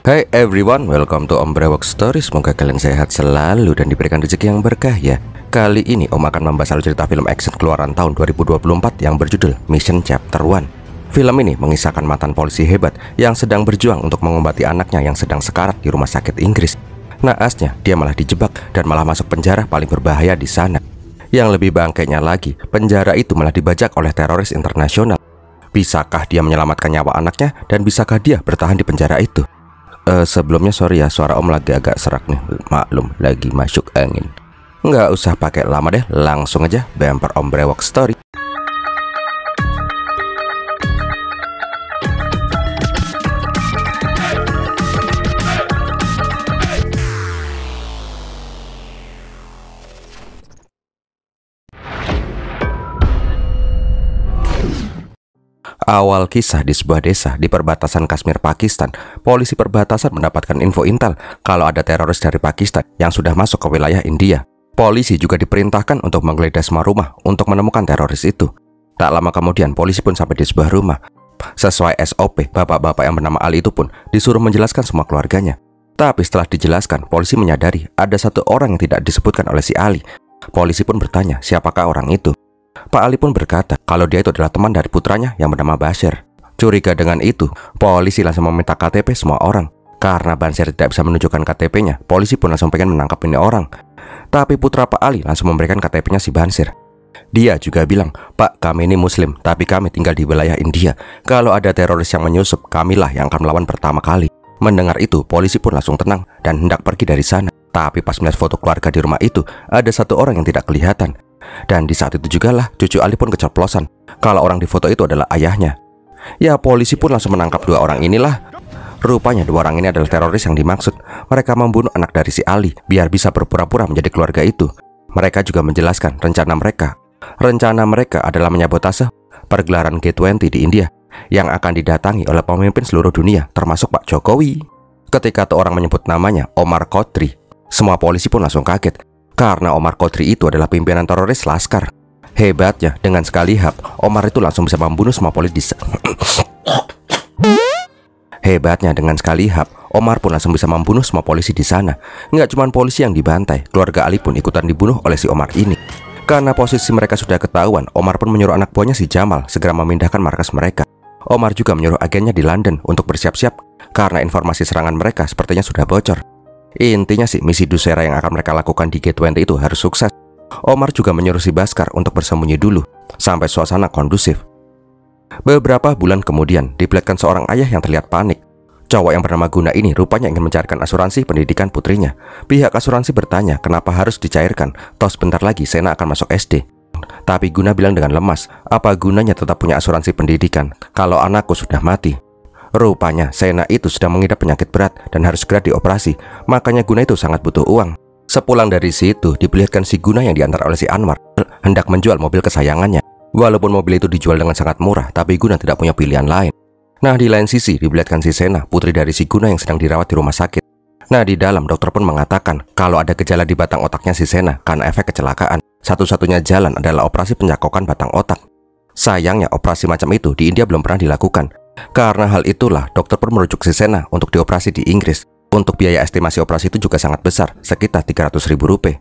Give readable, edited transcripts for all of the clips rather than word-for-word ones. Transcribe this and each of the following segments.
Hai everyone, welcome to Om Brewok Story. Semoga kalian sehat selalu dan diberikan rezeki yang berkah ya. Kali ini Om akan membahas alur cerita film action keluaran tahun 2024 yang berjudul Mission Chapter 1. Film ini mengisahkan mantan polisi hebat yang sedang berjuang untuk mengobati anaknya yang sedang sekarat di rumah sakit Inggris. Naasnya, dia malah dijebak dan malah masuk penjara paling berbahaya di sana. Yang lebih bangkainya lagi, penjara itu malah dibajak oleh teroris internasional. Bisakah dia menyelamatkan nyawa anaknya dan bisakah dia bertahan di penjara itu? Sebelumnya sorry ya, suara Om lagi agak serak nih. Maklum, lagi masuk angin. Nggak usah pakai lama deh, langsung aja bumper Om Brewok Story. Awal kisah di sebuah desa di perbatasan Kashmir, Pakistan. Polisi perbatasan mendapatkan info intel kalau ada teroris dari Pakistan yang sudah masuk ke wilayah India. Polisi juga diperintahkan untuk menggeledah semua rumah untuk menemukan teroris itu. Tak lama kemudian polisi pun sampai di sebuah rumah. Sesuai SOP, bapak-bapak yang bernama Ali itu pun disuruh menjelaskan semua keluarganya. Tapi setelah dijelaskan, polisi menyadari ada satu orang yang tidak disebutkan oleh si Ali. Polisi pun bertanya siapakah orang itu. Pak Ali pun berkata kalau dia itu adalah teman dari putranya yang bernama Bashir. Curiga dengan itu, polisi langsung meminta KTP semua orang. Karena Bashir tidak bisa menunjukkan KTP-nya, polisi pun langsung pengen menangkap ini orang. Tapi putra Pak Ali langsung memberikan KTP-nya si Bashir. Dia juga bilang, "Pak, kami ini muslim, tapi kami tinggal di wilayah India. Kalau ada teroris yang menyusup, kamilah yang akan melawan pertama kali." Mendengar itu, polisi pun langsung tenang dan hendak pergi dari sana. Tapi pas melihat foto keluarga di rumah itu, ada satu orang yang tidak kelihatan. Dan di saat itu juga lah cucu Ali pun keceplosan kalau orang di foto itu adalah ayahnya. Ya, polisi pun langsung menangkap dua orang inilah. Rupanya dua orang ini adalah teroris yang dimaksud. Mereka membunuh anak dari si Ali biar bisa berpura-pura menjadi keluarga itu. Mereka juga menjelaskan rencana mereka. Rencana mereka adalah menyabotase pergelaran G20 di India yang akan didatangi oleh pemimpin seluruh dunia termasuk Pak Jokowi. Ketika tuh orang menyebut namanya Omar Khodri, semua polisi pun langsung kaget. Karena Omar Khodri itu adalah pimpinan teroris Laskar. Hebatnya, dengan sekali hap, Omar itu langsung bisa membunuh semua polisi. Hebatnya, dengan sekali hap, Omar pun langsung bisa membunuh semua polisi di sana. Nggak cuma polisi yang dibantai, keluarga Ali pun ikutan dibunuh oleh si Omar ini. Karena posisi mereka sudah ketahuan, Omar pun menyuruh anak buahnya si Jamal segera memindahkan markas mereka. Omar juga menyuruh agennya di London untuk bersiap-siap karena informasi serangan mereka sepertinya sudah bocor. Intinya sih, misi Dussehra yang akan mereka lakukan di G20 itu harus sukses. Omar juga menyuruh si Bhaskar untuk bersembunyi dulu sampai suasana kondusif. Beberapa bulan kemudian, diperlihatkan seorang ayah yang terlihat panik. Cowok yang bernama Guna ini rupanya ingin mencarikan asuransi pendidikan putrinya. Pihak asuransi bertanya kenapa harus dicairkan, toh sebentar lagi Sena akan masuk SD. Tapi Guna bilang dengan lemas, apa gunanya tetap punya asuransi pendidikan kalau anakku sudah mati. Rupanya Sena itu sedang mengidap penyakit berat dan harus segera dioperasi. Makanya Guna itu sangat butuh uang. Sepulang dari situ, diperlihatkan si Guna yang diantar oleh si Anwar hendak menjual mobil kesayangannya. Walaupun mobil itu dijual dengan sangat murah, tapi Guna tidak punya pilihan lain. Nah, di lain sisi diperlihatkan si Sena, putri dari si Guna yang sedang dirawat di rumah sakit. Nah, di dalam dokter pun mengatakan kalau ada gejala di batang otaknya si Sena karena efek kecelakaan. Satu-satunya jalan adalah operasi pencakokan batang otak. Sayangnya operasi macam itu di India belum pernah dilakukan. Karena hal itulah, dokter pun merujuk si Sena untuk dioperasi di Inggris. Untuk biaya estimasi operasi itu juga sangat besar, sekitar 300.000 rupiah.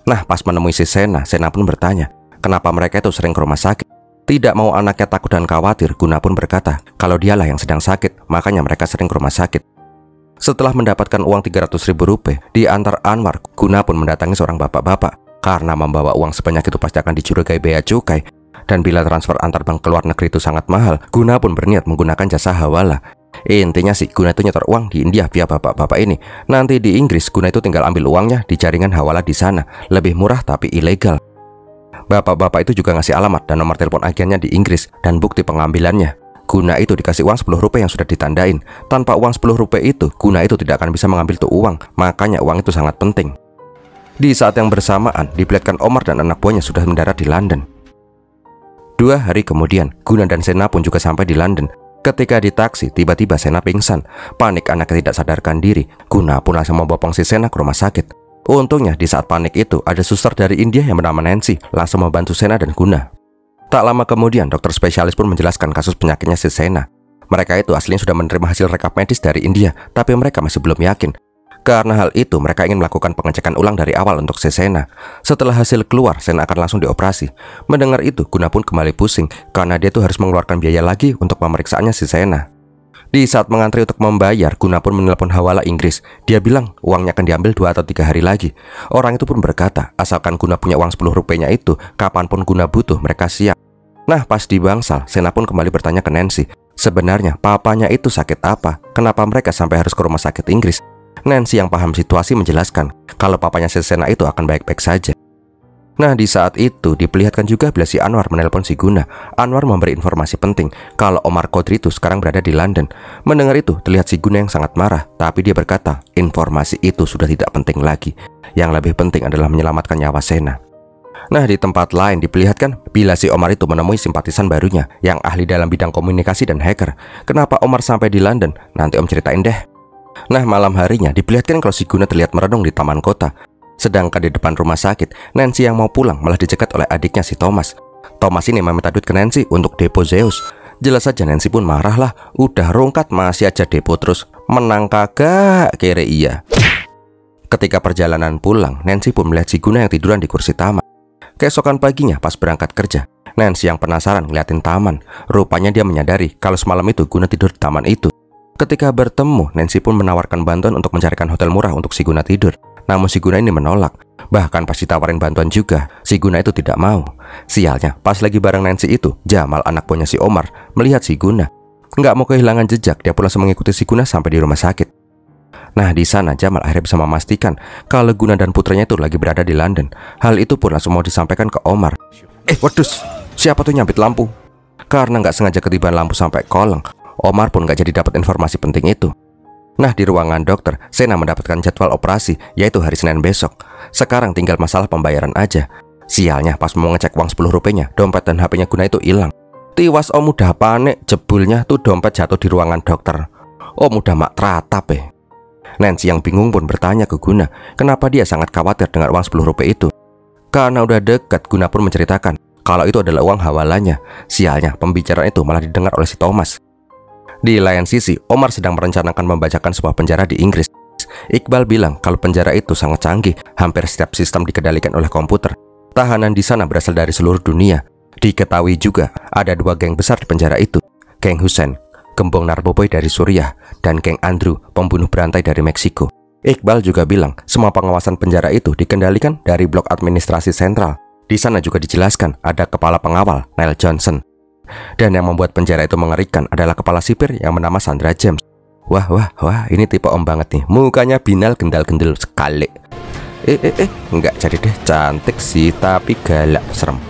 Nah, pas menemui si Sena, Sena pun bertanya, kenapa mereka itu sering ke rumah sakit. Tidak mau anaknya takut dan khawatir, Guna pun berkata, kalau dialah yang sedang sakit, makanya mereka sering ke rumah sakit. Setelah mendapatkan uang 300.000 rupiah, diantar Anwar, Guna pun mendatangi seorang bapak-bapak. Karena membawa uang sebanyak itu pasti akan dicurigai bea cukai. Dan bila transfer antar bank ke luar negeri itu sangat mahal, Guna pun berniat menggunakan jasa hawala. Intinya sih, Guna itu nyetor uang di India via bapak-bapak ini. Nanti di Inggris, Guna itu tinggal ambil uangnya di jaringan hawala di sana. Lebih murah tapi ilegal. Bapak-bapak itu juga ngasih alamat dan nomor telepon agennya di Inggris dan bukti pengambilannya. Guna itu dikasih uang 10 rupiah yang sudah ditandain. Tanpa uang 10 rupiah itu, Guna itu tidak akan bisa mengambil tuh uang. Makanya uang itu sangat penting. Di saat yang bersamaan, diperlihatkan Omar dan anak buahnya sudah mendarat di London. 2 hari kemudian, Guna dan Sena pun juga sampai di London. Ketika di taksi, tiba-tiba Sena pingsan. Panik anaknya tidak sadarkan diri. Guna pun langsung membopong si Sena ke rumah sakit. Untungnya di saat panik itu, ada suster dari India yang bernama Nancy langsung membantu Sena dan Guna. Tak lama kemudian, dokter spesialis pun menjelaskan kasus penyakitnya si Sena. Mereka itu aslinya sudah menerima hasil rekap medis dari India, tapi mereka masih belum yakin. Karena hal itu, mereka ingin melakukan pengecekan ulang dari awal untuk si Sena. Setelah hasil keluar, Sena akan langsung dioperasi. Mendengar itu, Guna pun kembali pusing, karena dia tuh harus mengeluarkan biaya lagi untuk pemeriksaannya si Sena. Di saat mengantri untuk membayar, Guna pun menelpon hawala Inggris. Dia bilang uangnya akan diambil 2 atau 3 hari lagi. Orang itu pun berkata, asalkan Guna punya uang 10 rupiahnya itu, kapanpun Guna butuh, mereka siap. Nah, pas di bangsal, Sena pun kembali bertanya ke Nancy. Sebenarnya, papanya itu sakit apa? Kenapa mereka sampai harus ke rumah sakit Inggris? Nancy yang paham situasi menjelaskan kalau papanya si Sena itu akan baik-baik saja. Nah, di saat itu diperlihatkan juga bila si Anwar menelpon si Guna. Anwar memberi informasi penting kalau Omar Kodri itu sekarang berada di London. Mendengar itu, terlihat si Guna yang sangat marah, tapi dia berkata, informasi itu sudah tidak penting lagi. Yang lebih penting adalah menyelamatkan nyawa Sena. Nah, di tempat lain diperlihatkan bila si Omar itu menemui simpatisan barunya yang ahli dalam bidang komunikasi dan hacker. Kenapa Omar sampai di London? Nanti Om ceritain deh. Nah, malam harinya diperlihatkan kalau si Guna terlihat merenung di taman kota. Sedangkan di depan rumah sakit, Nancy yang mau pulang malah dicegat oleh adiknya si Thomas. Thomas ini meminta duit ke Nancy untuk depo Zeus. Jelas saja Nancy pun marah lah. Udah rungkat masih aja depo terus. Menang kagak, kere iya. Ketika perjalanan pulang, Nancy pun melihat si Guna yang tiduran di kursi taman. Keesokan paginya pas berangkat kerja, Nancy yang penasaran ngeliatin taman. Rupanya dia menyadari kalau semalam itu Guna tidur di taman itu. Ketika bertemu, Nancy pun menawarkan bantuan untuk mencarikan hotel murah untuk si Guna tidur. Namun si Guna ini menolak. Bahkan pas ditawarin bantuan juga, si Guna itu tidak mau. Sialnya, pas lagi bareng Nancy itu, Jamal anak buahnya si Omar melihat si Guna. Nggak mau kehilangan jejak, dia pun langsung mengikuti si Guna sampai di rumah sakit. Nah, di sana Jamal akhirnya bisa memastikan kalau Guna dan putranya itu lagi berada di London. Hal itu pun langsung mau disampaikan ke Omar. Wedus, siapa tuh nyambit lampu? Karena nggak sengaja ketiban lampu sampai kolong, Omar pun nggak jadi dapat informasi penting itu. Nah, di ruangan dokter, Sena mendapatkan jadwal operasi, yaitu hari Senin besok. Sekarang tinggal masalah pembayaran aja. Sialnya, pas mau ngecek uang 10 rupiahnya, dompet dan HP-nya Guna itu hilang. Tiwas Om udah panik, jebulnya tuh dompet jatuh di ruangan dokter. Om udah mak teratap Nancy yang bingung pun bertanya ke Guna, kenapa dia sangat khawatir dengan uang 10 rupiah itu. Karena udah dekat, Guna pun menceritakan kalau itu adalah uang hawalanya. Sialnya, pembicaraan itu malah didengar oleh si Thomas. Di lain sisi, Omar sedang merencanakan membajakan sebuah penjara di Inggris. Iqbal bilang kalau penjara itu sangat canggih, hampir setiap sistem dikendalikan oleh komputer. Tahanan di sana berasal dari seluruh dunia. Diketahui juga ada 2 geng besar di penjara itu, geng Hussein, gembong narkoboy dari Suriah, dan geng Andrew, pembunuh berantai dari Meksiko. Iqbal juga bilang semua pengawasan penjara itu dikendalikan dari blok administrasi sentral. Di sana juga dijelaskan ada kepala pengawal, Neil Johnson. Dan yang membuat penjara itu mengerikan adalah kepala sipir yang bernama Sandra James. Wah, ini tipe Om banget nih. Mukanya binal gendal-gendel sekali. Enggak jadi deh, cantik sih tapi galak, serem.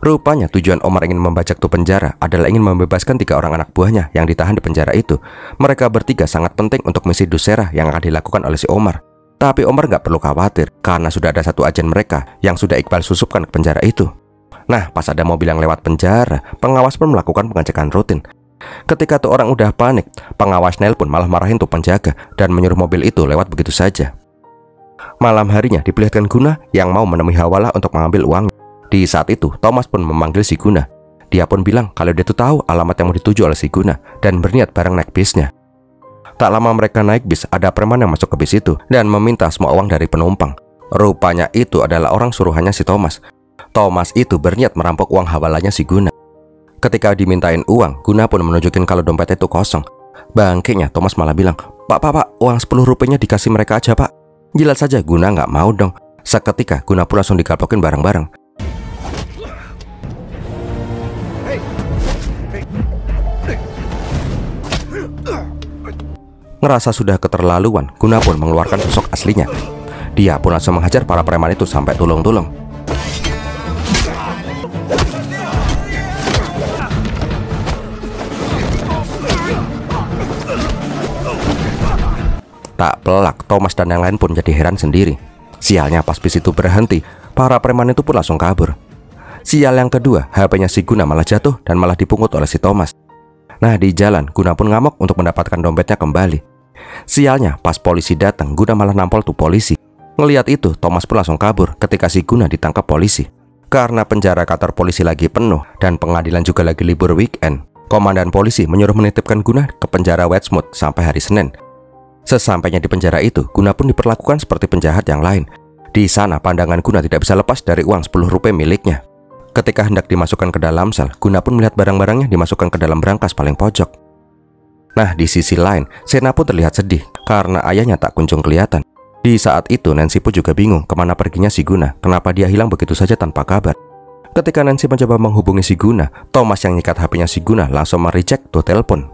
Rupanya tujuan Omar ingin membajak tuh penjara adalah ingin membebaskan 3 orang anak buahnya yang ditahan di penjara itu. Mereka bertiga sangat penting untuk misi Duserah yang akan dilakukan oleh si Omar. Tapi Omar nggak perlu khawatir karena sudah ada 1 agen mereka yang sudah Iqbal susupkan ke penjara itu. Nah, pas ada mobil yang lewat penjara, pengawas pun melakukan pengecekan rutin. Ketika tuh orang udah panik, pengawas Neil pun malah marahin tuh penjaga dan menyuruh mobil itu lewat begitu saja. Malam harinya diperlihatkan Guna yang mau menemui Hawala untuk mengambil uang. Di saat itu, Thomas pun memanggil si Guna. Dia pun bilang kalau dia tuh tahu alamat yang mau dituju oleh si Guna dan berniat bareng naik bisnya. Tak lama mereka naik bis, ada preman yang masuk ke bis itu dan meminta semua uang dari penumpang. Rupanya itu adalah orang suruhannya si Thomas. Thomas itu berniat merampok uang hawalanya si Guna. Ketika dimintain uang, Guna pun menunjukin kalau dompetnya itu kosong. Bangkainya Thomas malah bilang, Pak, uang 10 rupiahnya dikasih mereka aja Pak. Jelas saja Guna nggak mau dong. Seketika Guna pun langsung digalpokin bareng-bareng. Ngerasa sudah keterlaluan, Guna pun mengeluarkan sosok aslinya. Dia pun langsung menghajar para preman itu sampai tulung-tulung. Tak pelak, Thomas dan yang lain pun jadi heran sendiri. Sialnya pas bis itu berhenti, para preman itu pun langsung kabur. Sial yang kedua, HP-nya si Guna malah jatuh dan malah dipungut oleh si Thomas. Nah, di jalan, Guna pun ngamuk untuk mendapatkan dompetnya kembali. Sialnya, pas polisi datang, Guna malah nampol tuh polisi. Ngelihat itu, Thomas pun langsung kabur ketika si Guna ditangkap polisi. Karena penjara kantor polisi lagi penuh dan pengadilan juga lagi libur weekend, Komandan polisi menyuruh menitipkan Guna ke penjara Westmouth sampai hari Senin. Sesampainya di penjara itu, Guna pun diperlakukan seperti penjahat yang lain. Di sana, pandangan Guna tidak bisa lepas dari uang 10 rupiah miliknya. Ketika hendak dimasukkan ke dalam sel, Guna pun melihat barang-barangnya dimasukkan ke dalam brankas paling pojok. Nah, di sisi lain, Sena pun terlihat sedih karena ayahnya tak kunjung kelihatan. Di saat itu, Nancy pun juga bingung kemana perginya si Guna, kenapa dia hilang begitu saja tanpa kabar. Ketika Nancy mencoba menghubungi si Guna, Thomas yang nyikat HP-nya si Guna langsung mereject tuh telepon.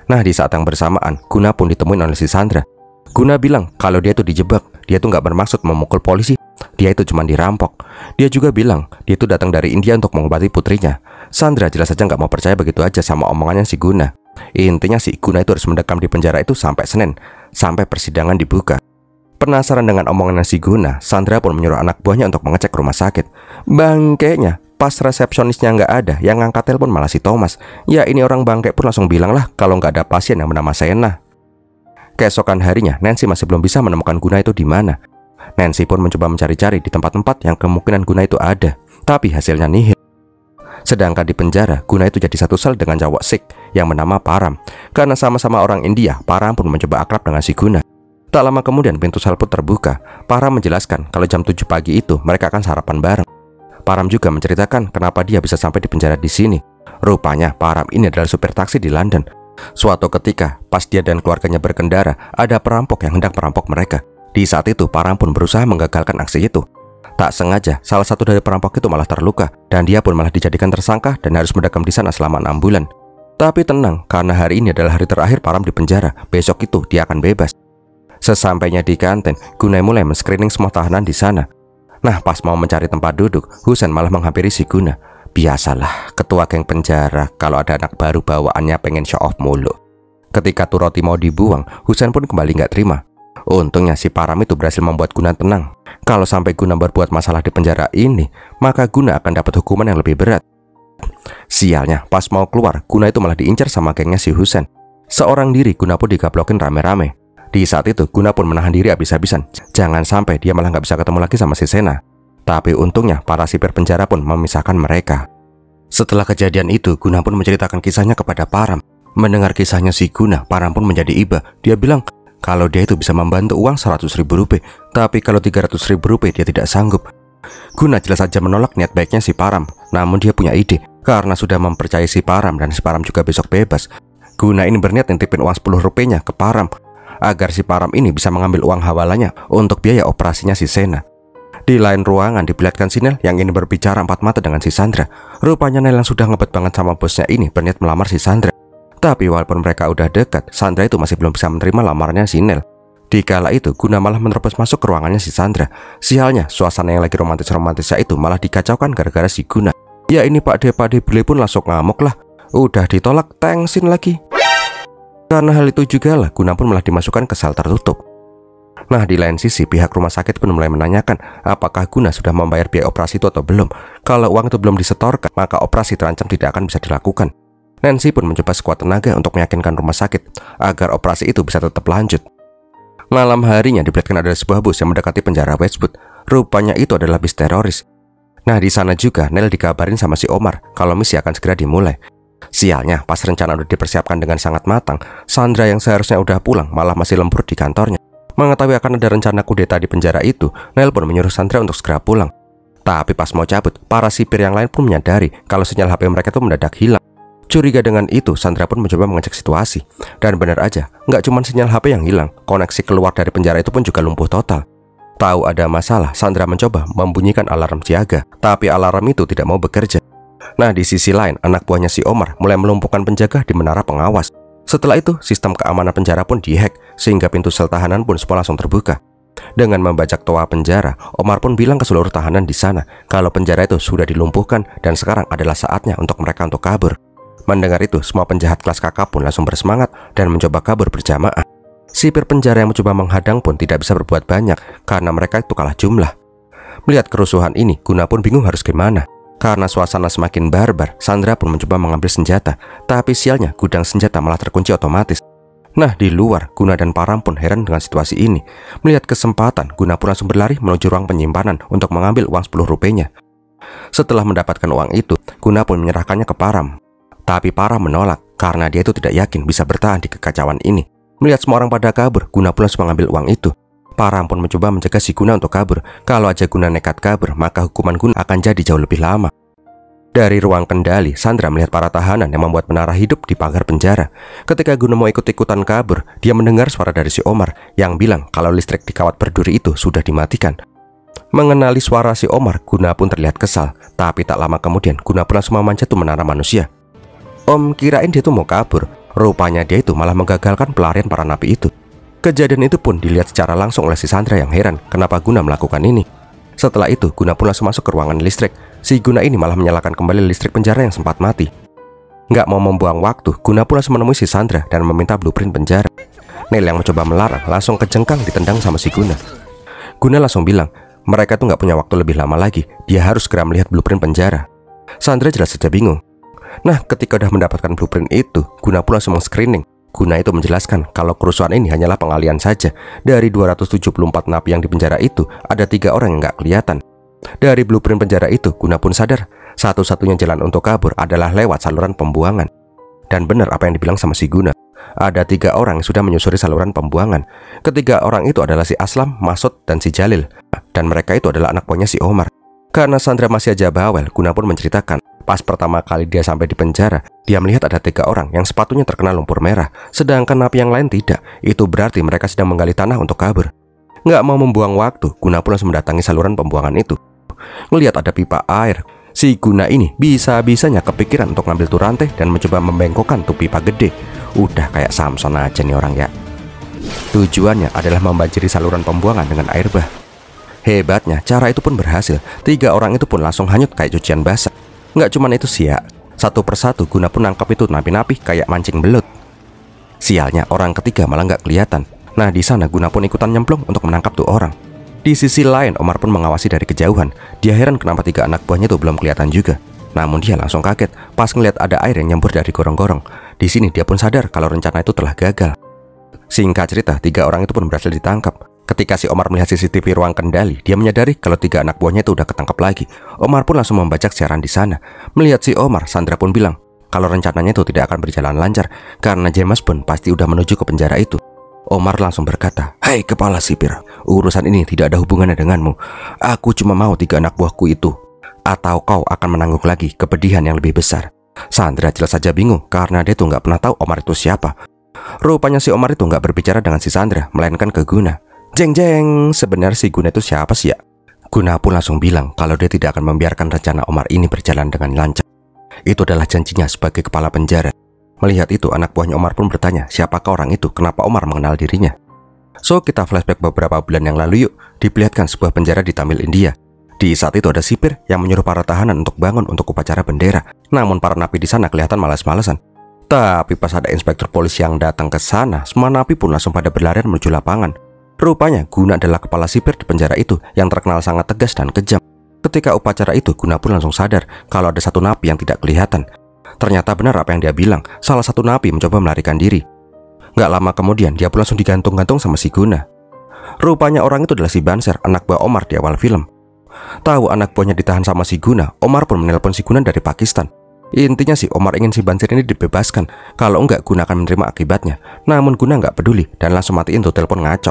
Nah, di saat yang bersamaan, Guna pun ditemuin oleh si Sandra. Guna bilang kalau dia tuh dijebak, dia tuh nggak bermaksud memukul polisi, dia itu cuma dirampok. Dia juga bilang dia tuh datang dari India untuk mengobati putrinya. Sandra jelas saja nggak mau percaya begitu aja sama omongannya si Guna. Intinya si Guna itu harus mendekam di penjara itu sampai Senin, sampai persidangan dibuka. Penasaran dengan omongannya si Guna, Sandra pun menyuruh anak buahnya untuk mengecek rumah sakit. Bangkainya, pas resepsionisnya nggak ada, yang ngangkat telepon malah si Thomas. Ya ini orang bangke pun langsung bilang lah kalau nggak ada pasien yang bernama Sena. Keesokan harinya, Nancy masih belum bisa menemukan Guna itu di mana. Nancy pun mencoba mencari-cari di tempat-tempat yang kemungkinan Guna itu ada, tapi hasilnya nihil. Sedangkan di penjara, Guna itu jadi satu sel dengan cowok Sikh yang bernama Param. Karena sama-sama orang India, Param pun mencoba akrab dengan si Guna. Tak lama kemudian pintu sel pun terbuka. Param menjelaskan kalau jam 7 pagi itu mereka akan sarapan bareng. Param juga menceritakan kenapa dia bisa sampai di penjara di sini. Rupanya Param ini adalah supir taksi di London. Suatu ketika, pas dia dan keluarganya berkendara, ada perampok yang hendak merampok mereka. Di saat itu, Param pun berusaha menggagalkan aksi itu. Tak sengaja, salah satu dari perampok itu malah terluka, dan dia pun malah dijadikan tersangka dan harus mendekam di sana selama 6 bulan. Tapi tenang, karena hari ini adalah hari terakhir Param di penjara. Besok itu dia akan bebas. Sesampainya di kantin, Guna mulai men-screening semua tahanan di sana. Nah, pas mau mencari tempat duduk, Husain malah menghampiri si Guna. Biasalah, ketua geng penjara kalau ada anak baru bawaannya pengen show off mulu. Ketika tuh roti mau dibuang, Husain pun kembali nggak terima. Untungnya si Param itu berhasil membuat Guna tenang. Kalau sampai Guna berbuat masalah di penjara ini, maka Guna akan dapat hukuman yang lebih berat. Sialnya, pas mau keluar, Guna itu malah diincar sama gengnya si Husain. Seorang diri, Guna pun digablokin rame-rame. Di saat itu, Guna pun menahan diri habis-habisan. Jangan sampai dia malah nggak bisa ketemu lagi sama si Sena. Tapi untungnya, para sipir penjara pun memisahkan mereka. Setelah kejadian itu, Guna pun menceritakan kisahnya kepada Param. Mendengar kisahnya si Guna, Param pun menjadi iba. Dia bilang kalau dia itu bisa membantu uang 100.000 rupiah, tapi kalau 300.000 rupiah dia tidak sanggup. Guna jelas saja menolak niat baiknya si Param. Namun dia punya ide, karena sudah mempercayai si Param dan si Param juga besok bebas. Guna ini berniat nitipin uang 10 rupiahnya ke Param, agar si Param ini bisa mengambil uang hawalanya untuk biaya operasinya si Sena. Di lain ruangan diperlihatkan si Nel yang ingin berbicara empat mata dengan si Sandra. Rupanya Nel yang sudah ngebet banget sama bosnya ini berniat melamar si Sandra. Tapi walaupun mereka udah dekat, Sandra itu masih belum bisa menerima lamarannya si Nel. Di kala itu, Guna malah menerobos masuk ke ruangannya si Sandra. Sialnya, suasana yang lagi romantis-romantisnya itu malah dikacaukan gara-gara si Guna. Ya ini Pak De Bule pun langsung ngamuk lah. Udah ditolak, tengsin lagi. Karena hal itu juga lah, Guna pun malah dimasukkan ke sel tertutup. Nah, di lain sisi, pihak rumah sakit pun mulai menanyakan apakah Guna sudah membayar biaya operasi itu atau belum. Kalau uang itu belum disetorkan, maka operasi terancam tidak akan bisa dilakukan. Nancy pun mencoba sekuat tenaga untuk meyakinkan rumah sakit agar operasi itu bisa tetap lanjut. Malam harinya diperlihatkan ada sebuah bus yang mendekati penjara Westwood. Rupanya itu adalah bis teroris. Nah, di sana juga Nel dikabarin sama si Omar kalau misi akan segera dimulai. Sialnya, pas rencana udah dipersiapkan dengan sangat matang, Sandra yang seharusnya udah pulang malah masih lembur di kantornya. Mengetahui akan ada rencana kudeta di penjara itu, Nel pun menyuruh Sandra untuk segera pulang. Tapi pas mau cabut, para sipir yang lain pun menyadari kalau sinyal HP mereka itu mendadak hilang. Curiga dengan itu, Sandra pun mencoba mengecek situasi. Dan benar aja, nggak cuma sinyal HP yang hilang, koneksi keluar dari penjara itu pun juga lumpuh total. Tahu ada masalah, Sandra mencoba membunyikan alarm siaga, tapi alarm itu tidak mau bekerja. Nah, di sisi lain, anak buahnya si Omar mulai melumpuhkan penjaga di menara pengawas. Setelah itu, sistem keamanan penjara pun dihack, sehingga pintu sel tahanan pun semua langsung terbuka. Dengan membajak toa penjara, Omar pun bilang ke seluruh tahanan di sana kalau penjara itu sudah dilumpuhkan dan sekarang adalah saatnya untuk mereka untuk kabur. Mendengar itu, semua penjahat kelas kakap pun langsung bersemangat dan mencoba kabur berjamaah. Sipir penjara yang mencoba menghadang pun tidak bisa berbuat banyak karena mereka itu kalah jumlah. Melihat kerusuhan ini, Guna pun bingung harus gimana. Karena suasana semakin barbar, Sandra pun mencoba mengambil senjata, tapi sialnya gudang senjata malah terkunci otomatis. Nah, di luar, Guna dan Param pun heran dengan situasi ini. Melihat kesempatan, Guna pun langsung berlari menuju ruang penyimpanan untuk mengambil uang 10 rupiahnya. Setelah mendapatkan uang itu, Guna pun menyerahkannya ke Param. Tapi Parah menolak karena dia itu tidak yakin bisa bertahan di kekacauan ini. Melihat semua orang pada kabur, Guna pun langsung mengambil uang itu. Parah pun mencoba mencegah si Guna untuk kabur. Kalau aja Guna nekat kabur, maka hukuman Guna akan jadi jauh lebih lama. Dari ruang kendali, Sandra melihat para tahanan yang membuat menara hidup di pagar penjara. Ketika Guna mau ikut-ikutan kabur, dia mendengar suara dari si Omar yang bilang kalau listrik di kawat berduri itu sudah dimatikan. Mengenali suara si Omar, Guna pun terlihat kesal. Tapi tak lama kemudian, Guna pun langsung memanjat tuh menara manusia. Om kirain dia tuh mau kabur. Rupanya dia itu malah menggagalkan pelarian para napi itu. Kejadian itu pun dilihat secara langsung oleh si Sandra yang heran kenapa Guna melakukan ini. Setelah itu, Guna pun langsung masuk ke ruangan listrik. Si Guna ini malah menyalakan kembali listrik penjara yang sempat mati. Nggak mau membuang waktu, Guna pun langsung menemui si Sandra dan meminta blueprint penjara. Neil yang mencoba melarang langsung kejengkang ditendang sama si Guna. Guna langsung bilang, mereka tuh nggak punya waktu lebih lama lagi. Dia harus segera melihat blueprint penjara. Sandra jelas saja bingung. Nah, ketika udah mendapatkan blueprint itu, Guna pun langsung meng-screening. Guna itu menjelaskan kalau kerusuhan ini hanyalah pengalian saja. Dari 274 napi yang di penjara itu, ada 3 orang yang nggak kelihatan. Dari blueprint penjara itu, Guna pun sadar satu-satunya jalan untuk kabur adalah lewat saluran pembuangan. Dan benar apa yang dibilang sama si Guna. Ada 3 orang yang sudah menyusuri saluran pembuangan. Ketiga orang itu adalah si Aslam, Masud, dan si Jalil. Dan mereka itu adalah anak buahnya si Omar. Karena Sandra masih aja bawel, Guna pun menceritakan pas pertama kali dia sampai di penjara, dia melihat ada 3 orang yang sepatunya terkena lumpur merah, sedangkan napi yang lain tidak. Itu berarti mereka sedang menggali tanah untuk kabur. Nggak mau membuang waktu, Guna pun langsung mendatangi saluran pembuangan itu. Ngelihat ada pipa air, si Guna ini bisa-bisanya kepikiran untuk ngambil tuh rantai dan mencoba membengkokkan tuh pipa gede. Udah kayak Samson aja nih orang ya. Tujuannya adalah membanjiri saluran pembuangan dengan air bah. Hebatnya, cara itu pun berhasil. 3 orang itu pun langsung hanyut kayak cucian basah. Nggak cuman itu sih ya, satu persatu Guna pun nangkap itu napi-napi kayak mancing belut. Sialnya, orang ketiga malah nggak kelihatan. Nah, di sana Guna pun ikutan nyemplung untuk menangkap tuh orang. Di sisi lain, Omar pun mengawasi dari kejauhan. Dia heran kenapa 3 anak buahnya tuh belum kelihatan juga. Namun dia langsung kaget pas ngeliat ada air yang nyembur dari gorong-gorong. Di sini dia pun sadar kalau rencana itu telah gagal. Singkat cerita, 3 orang itu pun berhasil ditangkap. Ketika si Omar melihat CCTV ruang kendali, dia menyadari kalau 3 anak buahnya itu udah ketangkap lagi. Omar pun langsung membajak siaran di sana. Melihat si Omar, Sandra pun bilang kalau rencananya itu tidak akan berjalan lancar karena James pun pasti udah menuju ke penjara itu. Omar langsung berkata, "Hai kepala sipir, urusan ini tidak ada hubungannya denganmu. Aku cuma mau 3 anak buahku itu, atau kau akan menanggung lagi kepedihan yang lebih besar." Sandra jelas saja bingung karena dia tuh nggak pernah tahu Omar itu siapa. Rupanya si Omar itu nggak berbicara dengan si Sandra, melainkan ke Guna. Jeng, sebenarnya si Guna itu siapa sih ya? Guna pun langsung bilang kalau dia tidak akan membiarkan rencana Omar ini berjalan dengan lancar. Itu adalah janjinya sebagai kepala penjara. Melihat itu, anak buahnya Omar pun bertanya, siapakah orang itu, kenapa Omar mengenal dirinya. So, kita flashback beberapa bulan yang lalu yuk. Diperlihatkan sebuah penjara di Tamil, India. Di saat itu ada sipir yang menyuruh para tahanan untuk bangun untuk upacara bendera. Namun para napi di sana kelihatan malas-malasan. Tapi pas ada inspektur polisi yang datang ke sana, semua napi pun langsung pada berlarian menuju lapangan. Rupanya Guna adalah kepala sipir di penjara itu yang terkenal sangat tegas dan kejam. Ketika upacara itu, Guna pun langsung sadar kalau ada satu napi yang tidak kelihatan. Ternyata benar apa yang dia bilang, salah satu napi mencoba melarikan diri. Gak lama kemudian, dia pun langsung digantung-gantung sama si Guna. Rupanya orang itu adalah si Banser, anak buah Omar di awal film. Tahu anak buahnya ditahan sama si Guna, Omar pun menelpon si Guna dari Pakistan. Intinya sih Omar ingin si Banser ini dibebaskan, kalau enggak Guna akan menerima akibatnya. Namun Guna nggak peduli dan langsung matiin tuh telepon ngaco.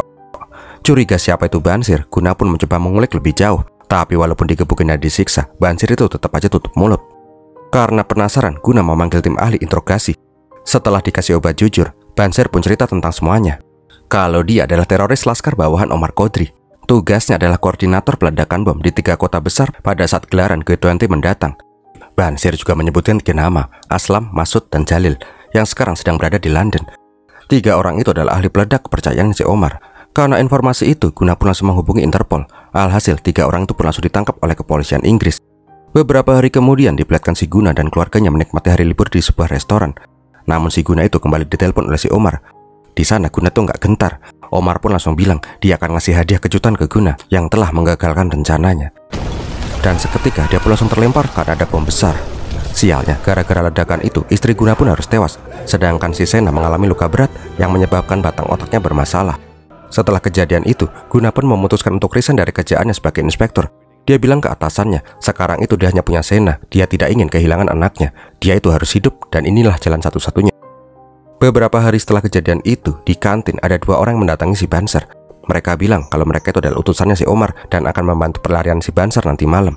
Curiga siapa itu Banser, Guna pun mencoba mengulik lebih jauh. Tapi walaupun digebukin dan disiksa, Banser itu tetap aja tutup mulut. Karena penasaran, Guna memanggil tim ahli interogasi. Setelah dikasih obat jujur, Banser pun cerita tentang semuanya. Kalau dia adalah teroris laskar bawahan Omar Kodri. Tugasnya adalah koordinator peledakan bom di 3 kota besar pada saat gelaran G20 mendatang. Banser juga menyebutkan 3 nama, Aslam, Masud, dan Jalil, yang sekarang sedang berada di London. 3 orang itu adalah ahli peledak kepercayaan si Omar. Karena informasi itu, Guna pun langsung menghubungi Interpol. Alhasil, 3 orang itu pun langsung ditangkap oleh kepolisian Inggris. Beberapa hari kemudian diperlihatkan si Guna dan keluarganya menikmati hari libur di sebuah restoran. Namun si Guna itu kembali ditelepon oleh si Omar. Di sana Guna tuh nggak gentar. Omar pun langsung bilang dia akan ngasih hadiah kejutan ke Guna yang telah menggagalkan rencananya. Dan seketika dia pun langsung terlempar karena ada bom besar. Sialnya, gara-gara ledakan itu istri Guna pun harus tewas, sedangkan si Sena mengalami luka berat yang menyebabkan batang otaknya bermasalah. Setelah kejadian itu, Guna pun memutuskan untuk resign dari kerjaannya sebagai inspektur. Dia bilang ke atasannya, sekarang itu dia hanya punya Sena, dia tidak ingin kehilangan anaknya. Dia itu harus hidup dan inilah jalan satu-satunya. Beberapa hari setelah kejadian itu, di kantin ada 2 orang yang mendatangi si Banser. Mereka bilang kalau mereka itu adalah utusannya si Omar dan akan membantu pelarian si Banser nanti malam.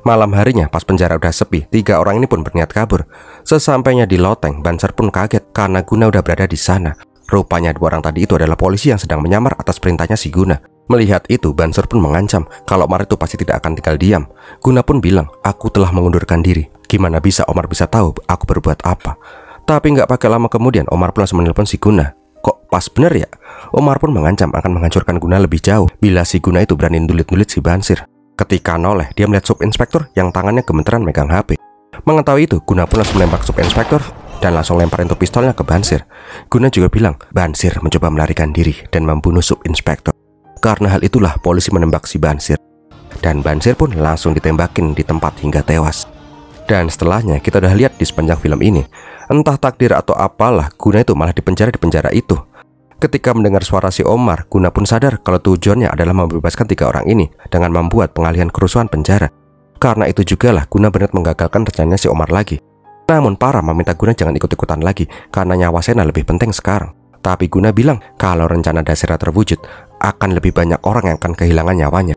Malam harinya pas penjara udah sepi, 3 orang ini pun berniat kabur. Sesampainya di loteng, Banser pun kaget karena Guna udah berada di sana. Rupanya 2 orang tadi itu adalah polisi yang sedang menyamar atas perintahnya si Guna. Melihat itu, Banser pun mengancam kalau Omar itu pasti tidak akan tinggal diam. Guna pun bilang, aku telah mengundurkan diri. Gimana bisa Omar bisa tahu aku berbuat apa? Tapi nggak pakai lama kemudian, Omar pun langsung menelpon si Guna. Kok pas bener ya? Omar pun mengancam akan menghancurkan Guna lebih jauh bila si Guna itu berani nulit-nulit si Banser. Ketika noleh, dia melihat subinspektur yang tangannya gemeteran megang HP. Mengetahui itu, Guna pun langsung menembak subinspektur dan langsung lemparin tuh pistolnya ke Banser. Guna juga bilang, Banser mencoba melarikan diri dan membunuh subinspektur. Karena hal itulah polisi menembak si Banser. Dan Banser pun langsung ditembakin di tempat hingga tewas. Dan setelahnya kita udah lihat di sepanjang film ini, entah takdir atau apalah, Guna itu malah dipenjara di penjara itu. Ketika mendengar suara si Omar, Guna pun sadar kalau tujuannya adalah membebaskan 3 orang ini dengan membuat pengalihan kerusuhan penjara. Karena itu jugalah Guna benar menggagalkan rencananya si Omar lagi. Namun Parah meminta Guna jangan ikut-ikutan lagi karena nyawa Sena lebih penting sekarang. Tapi Guna bilang kalau rencana Dasera terwujud, akan lebih banyak orang yang akan kehilangan nyawanya.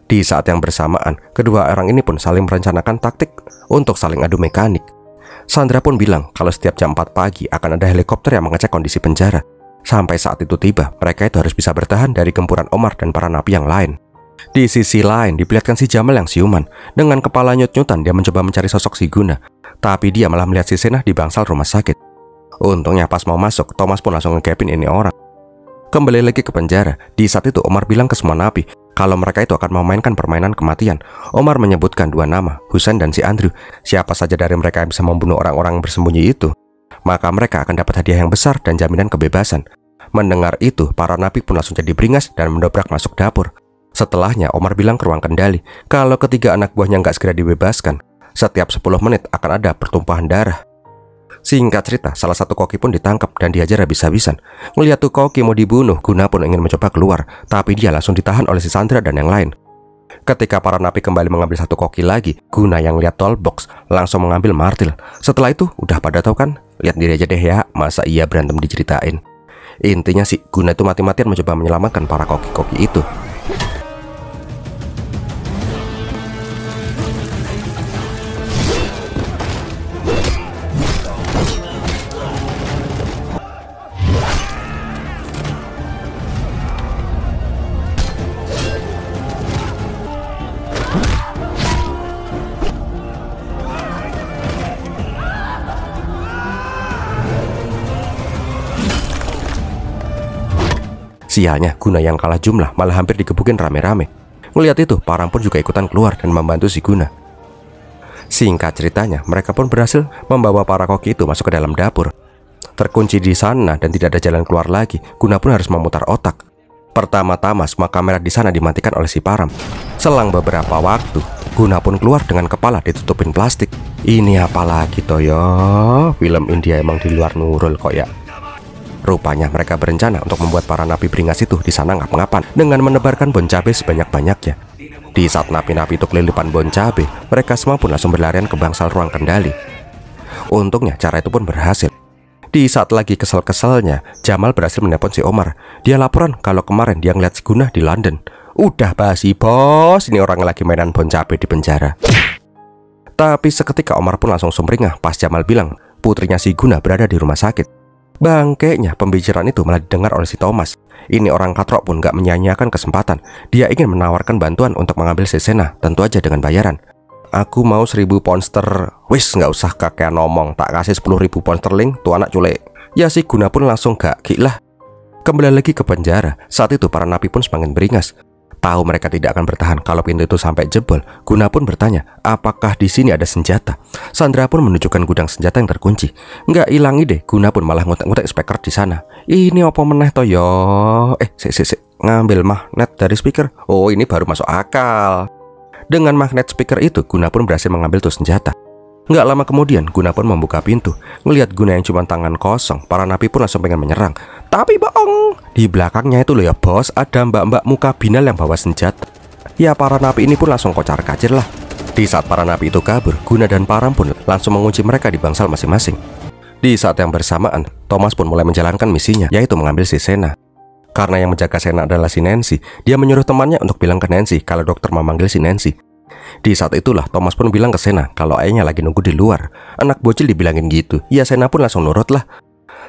Di saat yang bersamaan, kedua orang ini pun saling merencanakan taktik untuk saling adu mekanik. Sandra pun bilang kalau setiap jam 4 pagi akan ada helikopter yang mengecek kondisi penjara. Sampai saat itu tiba, mereka itu harus bisa bertahan dari gempuran Omar dan para napi yang lain. Di sisi lain, diperlihatkan si Jamal yang siuman. Dengan kepala nyut-nyutan, dia mencoba mencari sosok si Guna. Tapi dia malah melihat si Sena di bangsal rumah sakit. Untungnya pas mau masuk, Thomas pun langsung ngegapin ini orang. Kembali lagi ke penjara. Di saat itu Omar bilang ke semua napi kalau mereka itu akan memainkan permainan kematian. Omar menyebutkan 2 nama, Hussein dan si Andrew. Siapa saja dari mereka yang bisa membunuh orang-orang yang bersembunyi itu, maka mereka akan dapat hadiah yang besar dan jaminan kebebasan. Mendengar itu, para napi pun langsung jadi beringas dan mendobrak masuk dapur. Setelahnya Omar bilang ke ruang kendali kalau ketiga anak buahnya nggak segera dibebaskan, setiap 10 menit akan ada pertumpahan darah. Singkat cerita, salah satu koki pun ditangkap dan diajar habis-habisan. Melihat tuh koki mau dibunuh, Guna pun ingin mencoba keluar, tapi dia langsung ditahan oleh si Sandra dan yang lain. Ketika para napi kembali mengambil satu koki lagi, Guna yang lihat toolbox langsung mengambil martil. Setelah itu, udah pada tahu kan? Lihat diri aja deh ya, masa iya berantem diceritain. Intinya sih, Guna itu mati-matian mencoba menyelamatkan para koki-koki itu. Sialnya, Guna yang kalah jumlah malah hampir digebukin rame-rame. Melihat itu, Parang pun juga ikutan keluar dan membantu si Guna. Singkat ceritanya, mereka pun berhasil membawa para koki itu masuk ke dalam dapur. Terkunci di sana dan tidak ada jalan keluar lagi, Guna pun harus memutar otak. Pertama-tama, semua kamera di sana dimatikan oleh si Param. Selang beberapa waktu, Guna pun keluar dengan kepala ditutupin plastik. Ini apa lagi Toyo? Film India emang di luar nurul kok ya. Rupanya mereka berencana untuk membuat para napi beringas itu di sana ngap-ngapan dengan menebarkan bon cabe sebanyak-banyaknya. Di saat napi-napi itu kelilipan bon cabe, mereka semua pun langsung berlarian ke bangsal ruang kendali. Untungnya cara itu pun berhasil. Di saat lagi kesel-keselnya, Jamal berhasil menelpon si Omar. Dia laporan kalau kemarin dia ngeliat si Guna di London. Udah basi bos, ini orang lagi mainan bon cabe di penjara. Tapi seketika Omar pun langsung sumringah pas Jamal bilang putrinya si Guna berada di rumah sakit. Bangkeknya, pembicaraan itu malah didengar oleh si Thomas. Ini orang katrok pun gak menyia-nyiakan kesempatan. Dia ingin menawarkan bantuan untuk mengambil si Sena, tentu aja dengan bayaran. Aku mau 1000 pound sterling. Wis, gak usah kakean ngomong, tak kasih 10.000 pound sterling, tuh anak culek. Ya si Guna pun langsung gak gila. Kembali lagi ke penjara. Saat itu para napi pun semakin beringas. Tahu mereka tidak akan bertahan kalau pintu itu sampai jebol. Guna pun bertanya, apakah di sini ada senjata? Sandra pun menunjukkan gudang senjata yang terkunci. Nggak hilang ide, Guna pun malah ngutek-ngutek speaker di sana. Ini apa meneh Toyo? Ngambil magnet dari speaker. Oh, ini baru masuk akal. Dengan magnet speaker itu, Guna pun berhasil mengambil tuh senjata. Nggak lama kemudian, Guna pun membuka pintu. Ngelihat Guna yang cuma tangan kosong, para napi pun langsung pengen menyerang. Tapi bohong, di belakangnya itu loh ya bos, ada mbak-mbak muka binal yang bawa senjata. Ya para napi ini pun langsung kocar-kacir lah. Di saat para napi itu kabur, Guna dan Param pun langsung mengunci mereka di bangsal masing-masing. Di saat yang bersamaan, Thomas pun mulai menjalankan misinya, yaitu mengambil si Sena. Karena yang menjaga Sena adalah si Nancy, dia menyuruh temannya untuk bilang ke Nancy kalau dokter memanggil si Nancy. Di saat itulah Thomas pun bilang ke Sena kalau ayahnya lagi nunggu di luar. Anak bocil dibilangin gitu, ya Sena pun langsung nurut lah.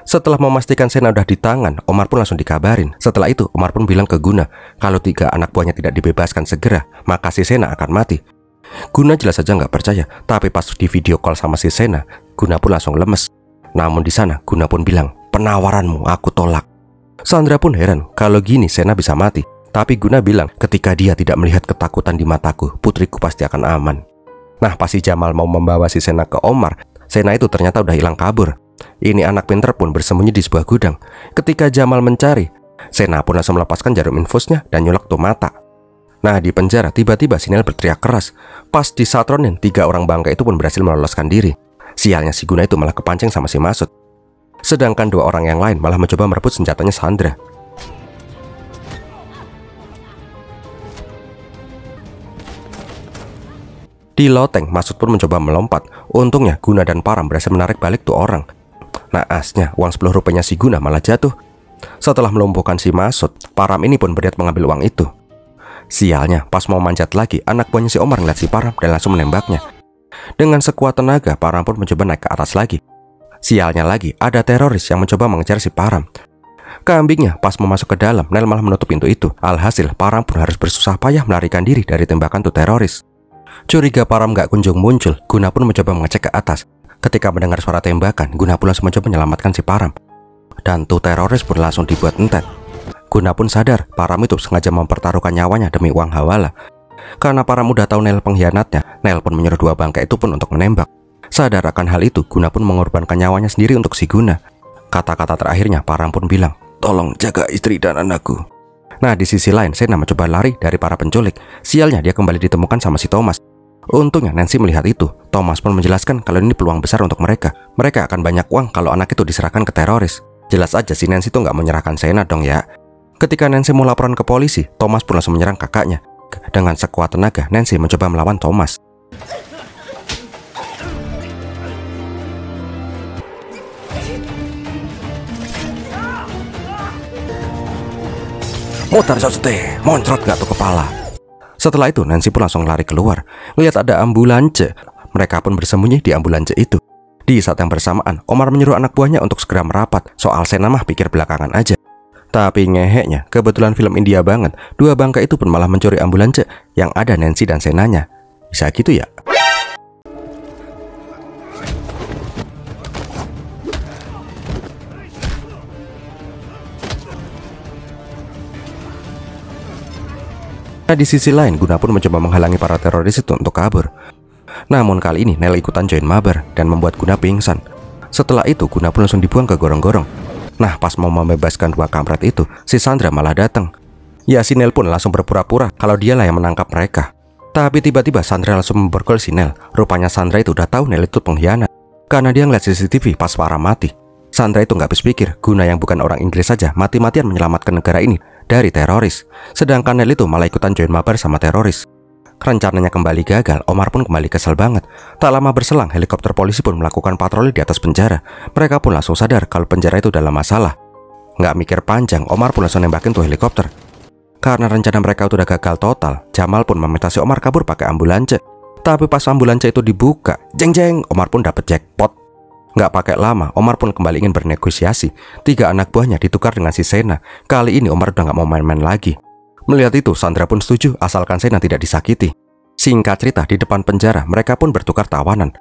Setelah memastikan Sena udah di tangan, Omar pun langsung dikabarin. Setelah itu, Omar pun bilang ke Guna kalau 3 anak buahnya tidak dibebaskan segera, maka si Sena akan mati. Guna jelas saja nggak percaya, tapi pas di video call sama si Sena, Guna pun langsung lemes. Namun di sana, Guna pun bilang, penawaranmu aku tolak. Sandra pun heran kalau gini Sena bisa mati. Tapi Guna bilang, ketika dia tidak melihat ketakutan di mataku, putriku pasti akan aman. Nah, pas si Jamal mau membawa si Sena ke Omar, Sena itu ternyata udah hilang kabur. Ini anak pinter pun bersembunyi di sebuah gudang. Ketika Jamal mencari, Sena pun langsung melepaskan jarum infusnya dan nyolok tuh mata. Nah, di penjara tiba-tiba Sinel berteriak keras. Pas di saat Ronin, 3 orang bangka itu pun berhasil meloloskan diri. Sialnya si Guna itu malah kepancing sama si Masud. Sedangkan 2 orang yang lain malah mencoba merebut senjatanya Sandra. Di loteng, Masud pun mencoba melompat. Untungnya Guna dan Param berhasil menarik balik tuh orang. Naasnya, uang 10 rupiahnya si Guna malah jatuh. Setelah melumpuhkan si Masud, Param ini pun berniat mengambil uang itu. Sialnya, pas mau manjat lagi, anak buahnya si Omar ngeliat si Param dan langsung menembaknya. Dengan sekuat tenaga, Param pun mencoba naik ke atas lagi. Sialnya lagi, ada teroris yang mencoba mengejar si Param. Kambingnya pas mau masuk ke dalam, Nel malah menutup pintu itu. Alhasil, Param pun harus bersusah payah melarikan diri dari tembakan tuh teroris. Curiga Param gak kunjung muncul, Guna pun mencoba mengecek ke atas. Ketika mendengar suara tembakan, Guna pun langsung mencoba menyelamatkan si Param. Dan tuh teroris pun langsung dibuat entet. Guna pun sadar, Param itu sengaja mempertaruhkan nyawanya demi uang hawala. Karena Param udah tahu Nel pengkhianatnya, Nel pun menyuruh 2 bangka itu pun untuk menembak. Sadar akan hal itu, Guna pun mengorbankan nyawanya sendiri untuk si Guna. Kata-kata terakhirnya, Param pun bilang, tolong jaga istri dan anakku. Nah, di sisi lain, Sena mencoba lari dari para penculik. Sialnya dia kembali ditemukan sama si Thomas. Untungnya Nancy melihat itu. Thomas pun menjelaskan kalau ini peluang besar untuk mereka. Mereka akan banyak uang kalau anak itu diserahkan ke teroris. Jelas aja si Nancy tuh nggak menyerahkan Sena dong ya. Ketika Nancy mau laporan ke polisi, Thomas pun langsung menyerang kakaknya. Dengan sekuat tenaga, Nancy mencoba melawan Thomas. Mutar sote, moncrot gak tuh kepala. Setelah itu, Nancy pun langsung lari keluar. Lihat ada ambulans. Mereka pun bersembunyi di ambulans itu. Di saat yang bersamaan, Omar menyuruh anak buahnya untuk segera merapat. Soal Sena mah pikir belakangan aja. Tapi ngeheknya, kebetulan film India banget. 2 bangka itu pun malah mencuri ambulans yang ada Nancy dan Senanya. Bisa gitu ya? Nah, di sisi lain, Guna pun mencoba menghalangi para teroris itu untuk kabur. Namun kali ini Nel ikutan join mabar dan membuat Guna pingsan. Setelah itu, Guna pun langsung dibuang ke gorong-gorong. Nah, pas mau membebaskan 2 kampret itu, si Sandra malah datang. Ya, si Nel pun langsung berpura-pura kalau dialah yang menangkap mereka. Tapi tiba-tiba Sandra langsung memborgol si Nel. Rupanya Sandra itu udah tahu Nel itu pengkhianat, karena dia ngeliat CCTV pas Param mati. Sandra itu nggak habis pikir, Guna yang bukan orang Inggris saja mati-matian menyelamatkan negara ini dari teroris. Sedangkan Nel itu malah ikutan join mabar sama teroris. Rencananya kembali gagal, Omar pun kembali kesal banget. Tak lama berselang, helikopter polisi pun melakukan patroli di atas penjara. Mereka pun langsung sadar kalau penjara itu dalam masalah. Nggak mikir panjang, Omar pun langsung nembakin tuh helikopter. Karena rencana mereka itu udah gagal total, Jamal pun meminta si Omar kabur pakai ambulans. Tapi pas ambulans itu dibuka, jeng-jeng, Omar pun dapet jackpot. Nggak pakai lama, Omar pun kembali ingin bernegosiasi. 3 anak buahnya ditukar dengan si Sena. Kali ini Omar udah nggak mau main-main lagi. Melihat itu, Sandra pun setuju asalkan Sena tidak disakiti. Singkat cerita, di depan penjara, mereka pun bertukar tawanan.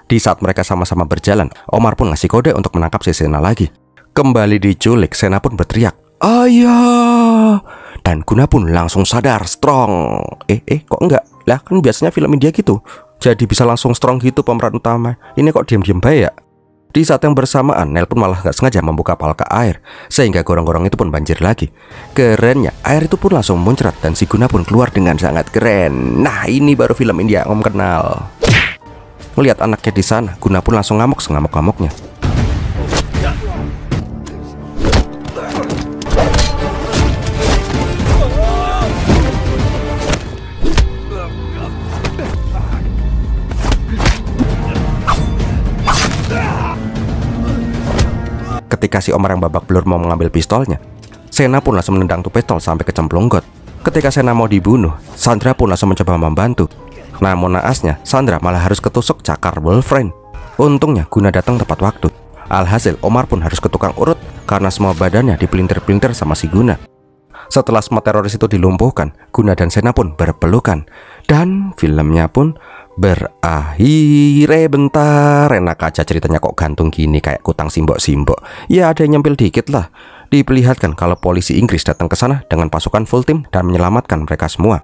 Di saat mereka sama-sama berjalan, Omar pun ngasih kode untuk menangkap si Sena lagi. Kembali diculik, Sena pun berteriak, "Ayah!" Dan Guna pun langsung sadar, strong. Kok enggak? Lah kan biasanya film India gitu. Jadi bisa langsung strong gitu pemeran utama. Ini kok diam-diam baik ya? Di saat yang bersamaan, Nel pun malah gak sengaja membuka palka air, sehingga gorong-gorong itu pun banjir lagi. Kerennya, air itu pun langsung muncrat dan si Guna pun keluar dengan sangat keren. Nah, ini baru film India Om kenal. Melihat anaknya di sana, Guna pun langsung ngamuk sengamuk-ngamuknya. Ketika si Omar yang babak belur mau mengambil pistolnya, Sena pun langsung menendang tuh pistol sampai kecemplung got. Ketika Sena mau dibunuh, Sandra pun langsung mencoba membantu. Namun naasnya, Sandra malah harus ketusuk cakar Wolverine. Untungnya Guna datang tepat waktu. Alhasil Omar pun harus ke tukang urut karena semua badannya dipelintir-pelintir sama si Guna. Setelah semua teroris itu dilumpuhkan, Guna dan Sena pun berpelukan. Dan filmnya pun berakhir. Bentar, enak aja ceritanya kok gantung gini kayak kutang simbok-simbok. Ya ada yang nyempil dikit lah. Diperlihatkan kalau polisi Inggris datang ke sana dengan pasukan full tim dan menyelamatkan mereka semua.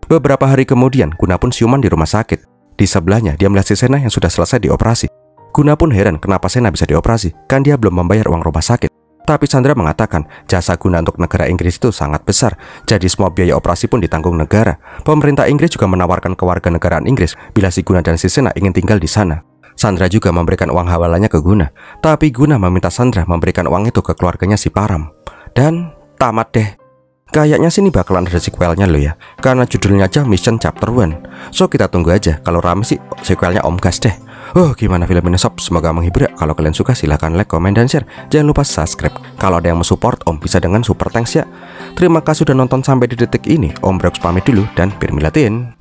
Beberapa hari kemudian, Guna pun siuman di rumah sakit. Di sebelahnya, dia melihat si Sena yang sudah selesai dioperasi. Guna pun heran kenapa Sena bisa dioperasi, kan dia belum membayar uang rumah sakit. Tapi Sandra mengatakan jasa Guna untuk negara Inggris itu sangat besar, jadi semua biaya operasi pun ditanggung negara. Pemerintah Inggris juga menawarkan kewarganegaraan Inggris bila si Guna dan si Sena ingin tinggal di sana. Sandra juga memberikan uang hawalannya ke Guna, tapi Guna meminta Sandra memberikan uang itu ke keluarganya si Param. Dan tamat deh. Kayaknya sini bakalan ada sequelnya loh ya, karena judulnya aja Mission Chapter 1. So kita tunggu aja, kalau rame sih sequelnya Om gas deh. Gimana film ini sob? Semoga menghibur ya. Kalau kalian suka silahkan like, komen, dan share. Jangan lupa subscribe. Kalau ada yang mau support Om bisa dengan super thanks ya. Terima kasih sudah nonton sampai di detik ini. Om Brox pamit dulu dan Birmilatin.